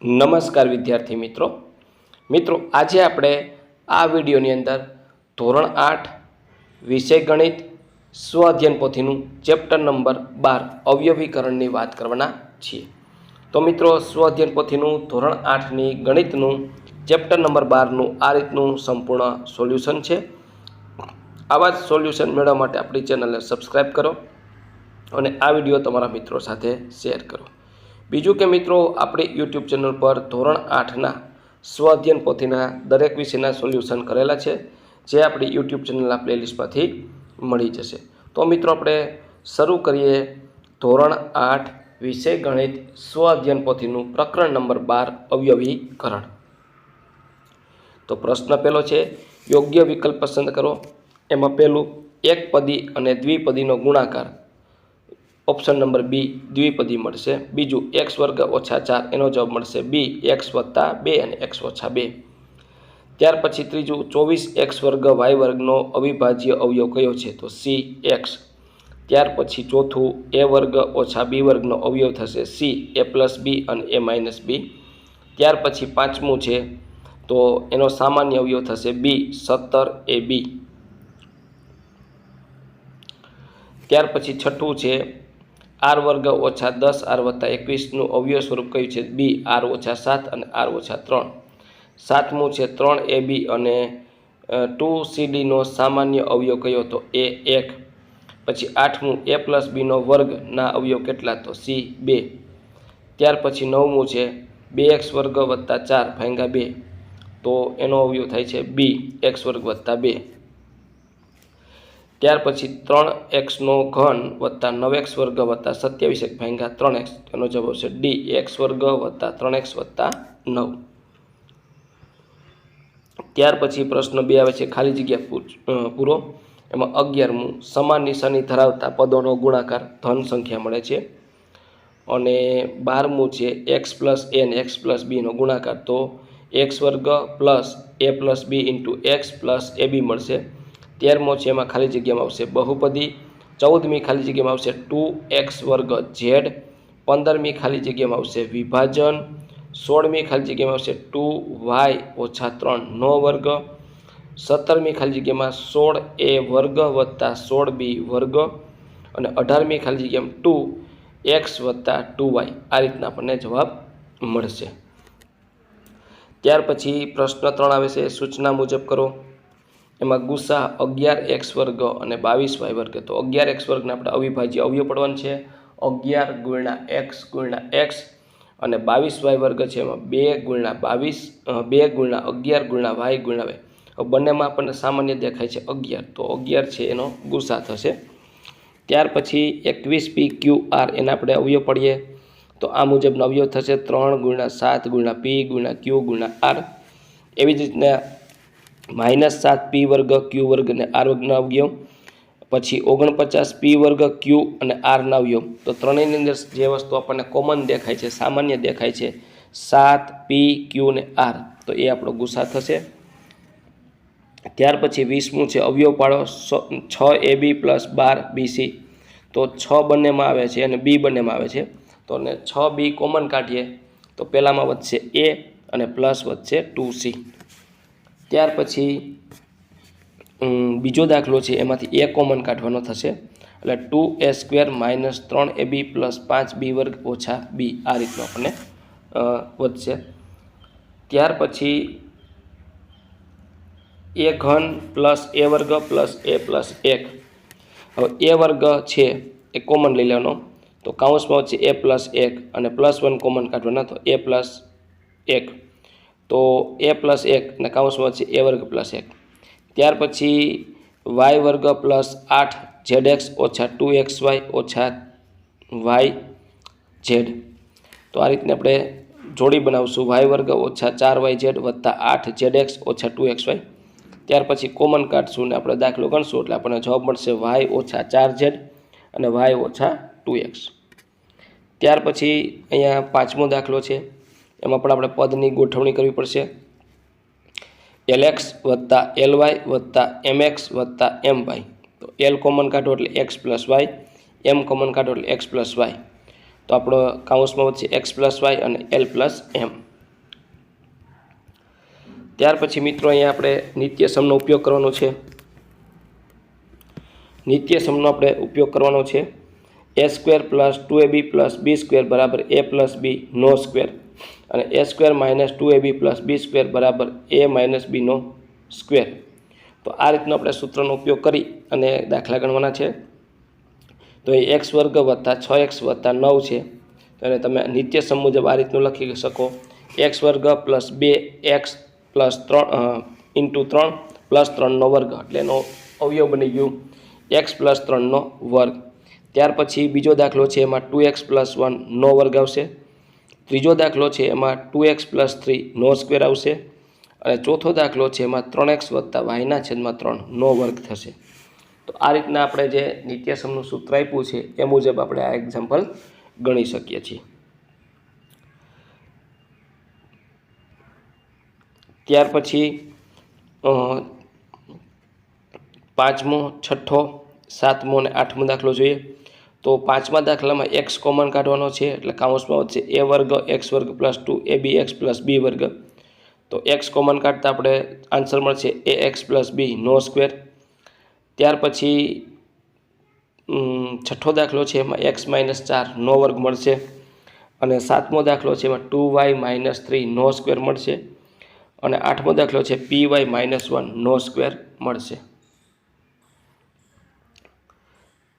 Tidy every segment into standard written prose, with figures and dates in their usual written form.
નમસ્કાર વિદ્યાર્થી મિત્રો આજે આપણે આ વિડીયોની અંદર ધોરણ 8 વિષય ગણિત સ્વ અધ્યયન પોથીનું ચેપ્ટર નંબર 12 અવયવીકરણની વાત કરવાના છીએ। તો મિત્રો સ્વ અધ્યયન પોથીનું ધોરણ 8ની ગણિતનું ચેપ્ટર નંબર 12નું આ રીતનું સંપૂર્ણ સોલ્યુશન છે। આવા જ સોલ્યુશન મેળવવા માટે આપણી ચેનલને સબસ્ક્રાઈબ કરો અને આ વિડીયો તમારા મિત્રો સાથે શેર કરો। બીજું કે મિત્રો આપણી યુટ્યુબ ચેનલ પર ધોરણ 8ના સ્વ અધ્યયન પોથીના દરેક વિષયના સોલ્યુશન કરેલા છે, જે આપણી યુટ્યુબ ચેનલના પ્લેલિસ્ટમાંથી મળી જશે। તો મિત્રો આપણે શરૂ કરીએ ધોરણ 8 વિષય ગણિત સ્વ અધ્યયન પોથીનું પ્રકરણ નંબર 12 અવયવીકરણ। તો પ્રશ્ન પહેલો છે, યોગ્ય વિકલ્પ પસંદ કરો। એમાં પહેલું એકપદી અને દ્વિપદીનો ગુણાકાર, ઓપ્શન નંબર બી દ્વિપદી મળશે। બીજું x વર્ગ ઓછા 4 એનો જવાબ મળશે બી x વત્તા 2 અને x ઓછા 2। ત્યાર પછી ત્રીજું 24x વર્ગ y વર્ગનો અવિભાજ્ય અવયવ કયો છે, તો સી x। ત્યાર પછી ચોથું a વર્ગ ઓછા b વર્ગનો અવયવ થશે સી a પ્લસ બી અને a માઇનસ બી। ત્યાર પછી પાંચમું છે તો એનો સામાન્ય અવયવ થશે બી 17ab। ત્યાર પછી છઠ્ઠું છે આર વર્ગ ઓછા 10 આર વત્તા 21નું અવયવ સ્વરૂપ કયું છે, બી આર ઓછા 7 અને આર ઓછા 3। સાતમું છે 3ab અને 2cdનો સામાન્ય અવયવ કયો, તો એ 1। પછી આઠમું a પ્લસ બીનો વર્ગના અવયવ કેટલા, તો સી 2। ત્યાર પછી નવમું છે 2x વર્ગ વત્તા 4 ભાગ્યા 2, તો એનો અવયવ થાય છે બી x વર્ગ વત્તા 2। ત્યાર પછી 3xનો ઘન વત્તા 9x વર્ગ વત્તા 27 ભાગ્યા 3x, એનો જવાબ આવશે ડી x વર્ગ વત્તા 3x વત્તા 9। ત્યાર પછી પ્રશ્ન 2 આવે છે, ખાલી જગ્યા પૂરો। એમાં 11મું સમાન નિશાની ધરાવતા પદોનો ગુણાકાર ધન સંખ્યા મળે છે। અને 12મું છે x પ્લસ a અને x પ્લસ બીનો ગુણાકાર, તો x વર્ગ plus a plus b into x plus a b મળશે। 13મો છે એમાં ખાલી જગ્યામાં આવશે બહુપદી। 14મી ખાલી જગ્યામાં આવશે 2x વર્ગ z। 15મી ખાલી જગ્યામાં આવશે વિભાજન। 16મી ખાલી જગ્યામાં આવશે 2y ઓછા 3 નો વર્ગ। 17મી ખાલી જગ્યામાં 16a વર્ગ વત્તા 16b વર્ગ અને 18મી ખાલી જગ્યામાં 2x વત્તા 2y। આ રીતના આપણને જવાબ મળશે। ત્યાર પછી પ્રશ્ન 3 આવે છે, સૂચના મુજબ કરો। એમાં ગુસા 11x વર્ગ અને 22y વર્ગ, તો 11x વર્ગને આપણે અવિભાજ્ય અવયવ પડવાનું છે 11 ગુણ્યા x ગુણ્યા x, અને 22y વર્ગ છે એમાં 2 ગુણ્યા 2 ગુણ્યા 11 ગુણ્યા y ગુણ્યા y। બંનેમાં આપણને સામાન્ય દેખાય છે 11, તો 11 છે એનો ગુસા થશે। ત્યાર પછી 21pqr એના આપણે અવયવ પડીએ, તો આ મુજબનો અવયવ થશે 3 ગુણ્યા 7 ગુણ્યા p ગુણ્યા q ગુણ્યા r। એવી જ રીતના -7p વર્ગ q વર્ગ અને r વર્ગના અવયવ। પછી 49p વર્ગ q અને r ના અવયવ। તો ત્રણેયની અંદર જે વસ્તુ આપણને કોમન દેખાય છે, સામાન્ય દેખાય છે 7p q અને r, તો એ આપણો ગુસા થશે। ત્યાર પછી 20મું છે અવયવ પાડો 6ab પ્લસ 12bc, તો 6 બંનેમાં આવે છે અને b બંનેમાં આવે છે, તો 6b કોમન કાઢીએ તો પહેલામાં વધશે a અને પ્લસ વધશે 2c। ત્યાર પછી બીજો દાખલો છે, એમાંથી a કોમન કાઢવાનો થશે, એટલે 2a² minus 3ab plus 5b વર્ગ ઓછા b, આ રીતનો આપણને વધશે। ત્યાર પછી a ઘન પ્લસ a વર્ગ પ્લસ a પ્લસ 1। હવે a વર્ગ છે એ કોમન લઈ લેવાનો, તો કાઉન્સમાં વચ્ચે a પ્લસ 1 અને પ્લસ 1 કોમન કાઢવાના, તો a પ્લસ 1, તો a પ્લસ 1 અને કાઉન્સમાં વચ્ચે a વર્ગ પ્લસ 1। ત્યાર પછી y વર્ગ પ્લસ 8zx ઓછા 2xy ઓછા yz, તો આ રીતને આપણે જોડી બનાવશું y વર્ગ ઓછા 4yz વત્તા 8zx ઓછા 2xy। ત્યાર પછી કોમન કાઢશું ને આપણે દાખલો ગણશું, એટલે આપણને જવાબ મળશે y ઓછા 4z અને y ઓછા 2x। ત્યાર પછી અહીંયા પાંચમો દાખલો છે, એમાં પણ આપણે પદની ગોઠવણી કરવી પડશે। lx વત્તા ly વત્તા mx વત્તા my, તો l કોમન કાઢો એટલે x plus y, m common કાઢો એટલે x પ્લસ y, તો આપણો કાઉન્સમાં વચ્ચે x પ્લસ y અને l પ્લસ m। ત્યાર પછી મિત્રો અહીંયા આપણે નિત્ય સમનો ઉપયોગ કરવાનો છે. નિત્ય સમનો આપણે ઉપયોગ કરવાનો છે. a square plus 2ab plus b square બરાબર a પ્લસ b નો સ્ક્વેર અને a square minus 2ab plus b square બરાબર a માઇનસ b નો સ્ક્વેર. તો આ રીતનો આપણે સૂત્રનો ઉપયોગ કરી અને દાખલા ગણવાના છે. તો એ x વર્ગ વત્તા 6x વત્તા 9 છે. તો એને તમે નિત્ય સમ મુજબ આ રીતનું લખી શકો. x વર્ગ plus 2x plus 3 into 3 plus 3નો વર્ગ એટલે એનો અવયવ બની ગયું x પ્લસ 3નો વર્ગ. ત્યાર પછી બીજો દાખલો છે એમાં 2x પ્લસ 1નો વર્ગ આવશે. ત્રીજો દાખલો છે એમાં 2x પ્લસ 3નો સ્ક્વેર આવશે. અને ચોથો દાખલો છે એમાં 3x વત્તા વાયના છેદમાં 3નો વર્ગ થશે. તો આ રીતના આપણે જે નિત્ય સમનું સૂત્ર આપ્યું છે એ મુજબ આપણે આ એક્ઝામ્પલ ગણી શકીએ છીએ. ત્યાર પછી 5મો, 6ઠ્ઠો, 7મો અને 8મો દાખલો જોઈએ. તો 5મા દાખલામાં x કોમન કાઢવાનો છે એટલે કાઉન્સમાં વધશે a વર્ગ x વર્ગ પ્લસ 2abx પ્લસ b વર્ગ. તો x કોમન કાઢતા આપણે આન્સર મળશે ax પ્લસ b નો સ્ક્વેર. ત્યાર પછી 6ઠ્ઠો દાખલો છે એમાં x માઇનસ 4નો વર્ગ મળશે. અને 7મો દાખલો છે એમાં 2y માઇનસ 3નો સ્ક્વેર મળશે. અને 8મો દાખલો છે py માઇનસ 1નો સ્ક્વેર મળશે.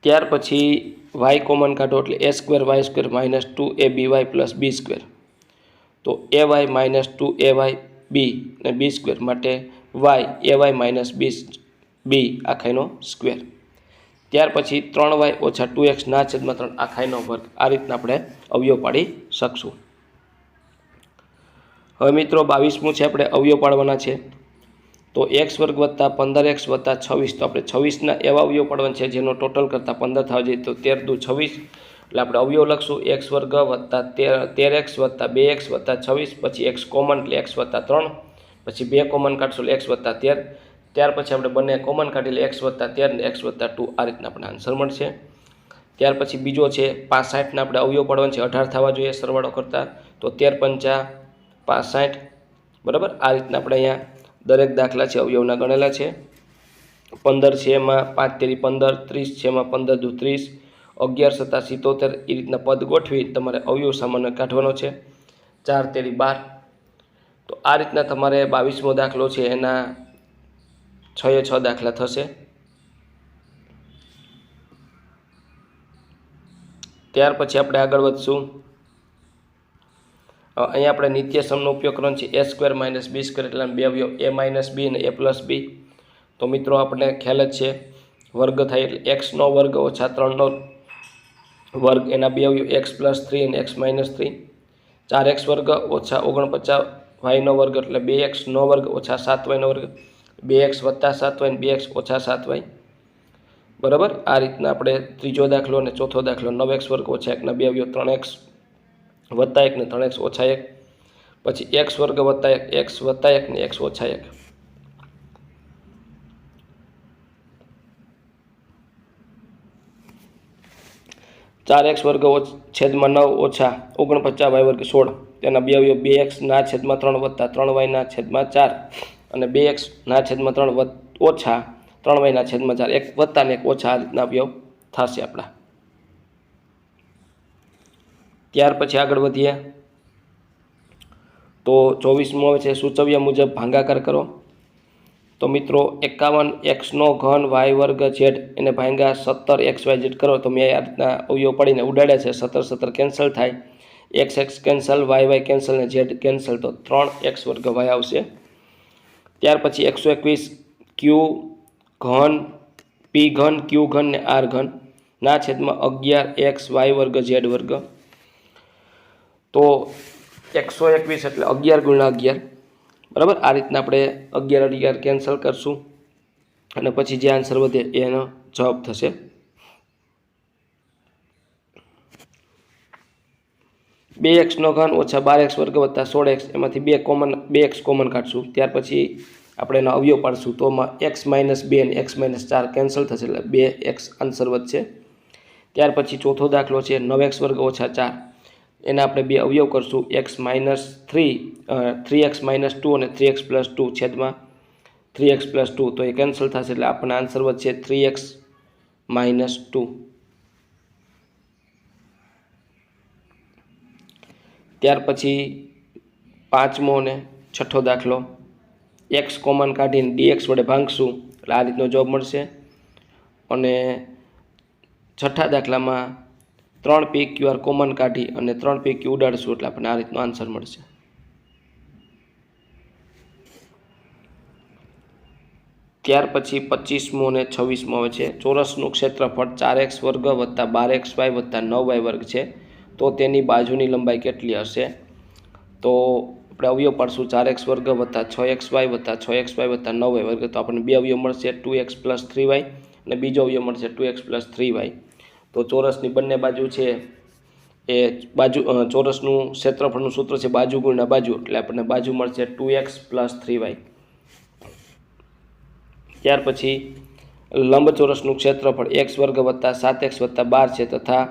ત્યાર પછી y કોમન કાઢો એટલે a square y square minus 2aby plus b square. તો ay માઇનસ 2ay b અને b સ્ક્વેર માટે y ay માઇનસ b આખાઈનો સ્ક્વેર. ત્યાર પછી 3y ઓછા 2x ના છેદમાં 3 આખાઈનો વર્ગ. આ રીતના આપણે અવયવ પાડી શકશું. હવે મિત્રો 22મું છે આપણે અવયવ પાડવાના છે. તો x વર્ગ વત્તા 15x વત્તા 26. તો આપણે 26ના એવા અવયવ પાડવાના છે જેનો ટોટલ કરતાં 15 થવા જોઈએ. તો 13 દુ 26 એટલે આપણે અવયવ લખશું x વર્ગ વત્તા 13x વત્તા 2x વત્તા 26. પછી x કોમન એટલે x વત્તા 3. પછી 2 કોમન કાઢશું એટલે x વત્તા 13. ત્યાર પછી આપણે બંને કોમન કાઢી એટલે x વત્તા 13 ને x વત્તા 2. આ રીતના આપણે આન્સર મળશે. ત્યાર પછી બીજો છે 65ના આપણે અવયવ પાડવાના છે. 18 થવા જોઈએ સરવાળો કરતાં. તો 13 પંચા 65 બરાબર. આ રીતના આપણે અહીંયા દરેક દાખલા છે અવયવના ગણેલા છે. 15 છે એમાં 5 તેરી 15, 30 છે એમાં 15 દુ 30, 11 સત્તા 77 એ રીતના પદ ગોઠવી તમારે અવયવ સામાન્ય કાઢવાનો છે. 4 તેરી 12. તો આ રીતના તમારે 22મો દાખલો છે એના 6 એ 6 દાખલા થશે. ત્યાર પછી આપણે આગળ વધશું. અહીંયા આપણે નિત્ય સમનો ઉપયોગ કરવાનો છે. a square minus b square એટલે બે અવયવ a માઇનસ b અને a પ્લસ b. તો મિત્રો આપણે ખ્યાલ જ છે વર્ગ થાય એટલે x નો વર્ગ ઓછા 3નો વર્ગ એના બે અવયવ x પ્લસ 3 અને x માઇનસ 3. 4x વર્ગ ઓછા 49 y નો વર્ગ એટલે 2x નો વર્ગ ઓછા 7y નો વર્ગ. 2x વત્તા 7y અને 2x ઓછા 7y બરાબર. આ રીતના આપણે ત્રીજો દાખલો અને ચોથો દાખલો 9x વર્ગ ઓછા 1ના બે અવયવ 3x વત્તા 1 ને 3x ઓછા 1. પછી x વર્ગ વત્તા 1 x વત્તા 1 ને x ઓછા 1. ચાર x વર્ગ છેદમાં 9 ઓછા 49y વર્ગ 16. તેના બે અવયવ 2x ના છેદમાં 3 વત્તા 3y ના છેદમાં 4 અને 2x ના છેદમાં 3 ઓછા 3y ના છેદમાં 4. એક વત્તા ને એક ઓછા આ રીતના અવયવ થશે આપણા. ત્યાર પછી આગળ વધીએ તો 24મો આવે છે સૂચવ્યા મુજબ ભાગાકાર કરો. તો મિત્રો 51x નો ઘન y વર્ગ z એને ભાંગા 17xyz કરો. તો મેં આ રીતના અવયવ પડીને ઉડાડ્યા છે. 17 કેન્સલ થાય, x કેન્સલ, y કેન્સલ ને z કેન્સલ. તો 3x વર્ગ y આવશે. ત્યાર પછી 121 q ઘન p ઘન q ઘન ને r ઘન ના છેદમાં 11xy વર્ગ z વર્ગ. તો 121 એટલે 11 ગુણ્યા 11 બરાબર. આ રીતના આપણે 11 કેન્સલ કરશું અને પછી જે આન્સર વધે એનો જવાબ થશે. બે એક્સનો ઘન ઓછા 12x વર્ગ વત્તા 16x એમાંથી 2x કોમન કાઢશું. ત્યાર પછી આપણે એનો અવયવ પાડશું. તો એમાં x માઇનસ 2 અને x માઇનસ 4 કેન્સલ થશે એટલે 2x આન્સર વધશે. ત્યાર પછી ચોથો દાખલો છે 9x વર્ગ ઓછા 4. એના આપણે બે અવયવ કરશું, એક્સ માઇનસ 3x માઇનસ 2 અને 3x પ્લસ 2 છેદમાં 3x પ્લસ 2, તો એ કેન્સલ થશે એટલે આપણને આન્સર વધશે 3x માઇનસ 2. ત્યાર પછી પાંચમો અને છઠ્ઠો દાખલો, એક્સ કોમન કાઢીને ડીએક્સ વડે ભાંગશું એટલે આ રીતનો જવાબ મળશે. અને છઠ્ઠા દાખલામાં 3pqr કોમન કાઢી અને 3pq ઉડાડશું એટલે આપણને આ રીતનો આન્સર મળશે. ત્યાર પછી 25મો અને 26મો આવે છે, ચોરસનું ક્ષેત્રફળ 4x વર્ગ વત્તા 12xy વત્તા 9y વર્ગ છે, તો તેની બાજુની લંબાઈ કેટલી હશે? તો આપણે અવયવ પાડશું 4x વર્ગ વત્તા 6xy વત્તા 6xy વત્તા 9y વર્ગ, તો આપણને બે અવયવ મળશે 2x પ્લસ 3y અને બીજો અવયવ મળશે 2x પ્લસ 3y. તો ચોરસની બંને બાજુ છે એ બાજુ, ચોરસનું ક્ષેત્રફળનું સૂત્ર છે બાજુ ગુણ્યા બાજુ, એટલે આપણને બાજુ મળશે 2x પ્લસ 3y. ત્યાર પછી લંબચોરસનું ક્ષેત્રફળ x વર્ગ વત્તા 7x વત્તા 12 છે તથા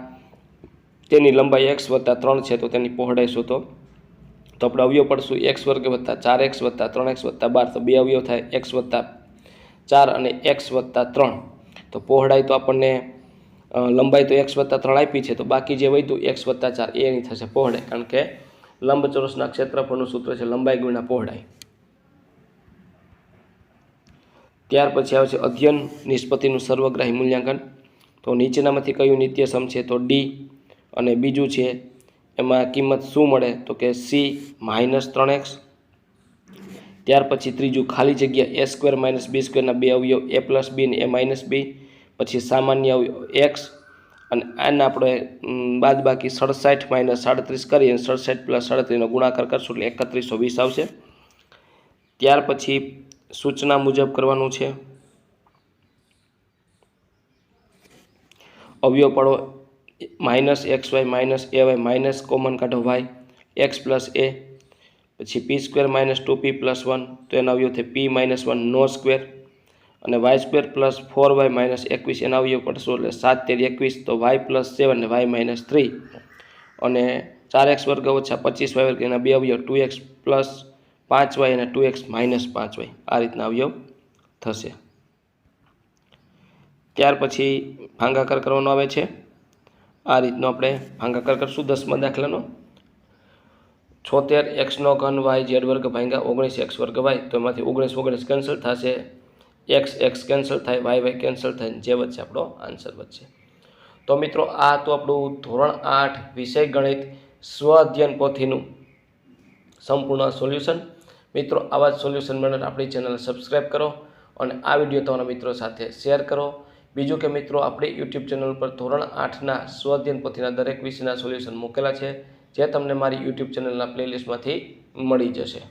તેની લંબાઈ x વત્તા 3 છે, તો તેની પહોળાઈ શોધો. તો આપણે અવયવ પડશું x વર્ગ વત્તા 4x વત્તા 3x વત્તા 12, તો બે અવયવ થાય x વત્તા 4 અને x વત્તા 3. તો પહોળાઈ તો આપણને લંબાઈ તો x વત્તા 3 આપી છે, તો બાકી જે વધ્યું x વત્તા 4 એની થશે પહોળાઈ, કારણ કે લંબચોરસના ક્ષેત્રફળનું સૂત્ર છે લંબાઈ ગુણ્યા પહોળાઈ. ત્યાર પછી આવે છે અધ્યયન નિષ્પત્તિનું સર્વગ્રાહી મૂલ્યાંકન. તો નીચેનામાંથી કયું નિત્યસમ છે? તો ડી. અને બીજું છે એમાં કિંમત શું મળે? તો કે સી માઇનસ 3x. ત્યાર પછી ત્રીજું ખાલી જગ્યા એ સ્ક્વેર માઇનસ બી સ્ક્વેરના બે અવયવ એ પ્લસ બી અને એ માઇનસ બી, પછી સામાન્ય અવયવ એક્સ, અને આને આપણે બાદ બાકી 67 માઇનસ 37 કરી અને 67 પ્લસ 37નો ગુણાકાર કરશું એટલે 3120 આવશે. ત્યાર પછી સૂચના મુજબ કરવાનું છે. અવયવ પાડો minus x y minus a y minus common કાઢો વાય એક્સ પ્લસ એ, પછી p square minus 2p plus 1, તો એના અવયવ થાય પી માઇનસ 1 નો સ્ક્વેર, અને y square plus 4y minus 21 એના અવયવ પડશું એટલે 7 તેરી 21, તો વાય પ્લસ 7 અને વાય માઇનસ 3, અને 4x વર્ગ ઓછા 25y વર્ગ એના બે અવયવ 2x પ્લસ 5y અને 2x માઇનસ 5y, આ રીતના અવયવ થશે. ત્યાર પછી ભાગાકાર કરવાનો આવે છે. આ રીતનો આપણે ભાગાકાર કરશું 10મા દાખલાનો. 76x ઘન y z વર્ગ ભાગ્યા 19x વર્ગ y, તો એમાંથી 19 કેન્સલ થશે, x કેન્સલ થાય, y કેન્સલ થાય, જે વચ્ચે આપણો આન્સર વધશે. તો મિત્રો આ તો આપણું ધોરણ 8 વિષય ગણિત સ્વ અધ્યયન પોથીનું સંપૂર્ણ સોલ્યુશન. મિત્રો આવા જ સોલ્યુશન મેળવવા આપણી ચેનલને સબસ્ક્રાઈબ કરો અને આ વિડીયો તમારા મિત્રો સાથે શેર કરો. બીજું કે મિત્રો આપણી યુટ્યુબ ચેનલ પર ધોરણ 8ના સ્વ અધ્યયન પોથીના દરેક વિષયના સોલ્યુશન મૂકેલા છે, જે તમને મારી યુટ્યુબ ચેનલના પ્લેલિસ્ટમાંથી મળી જશે.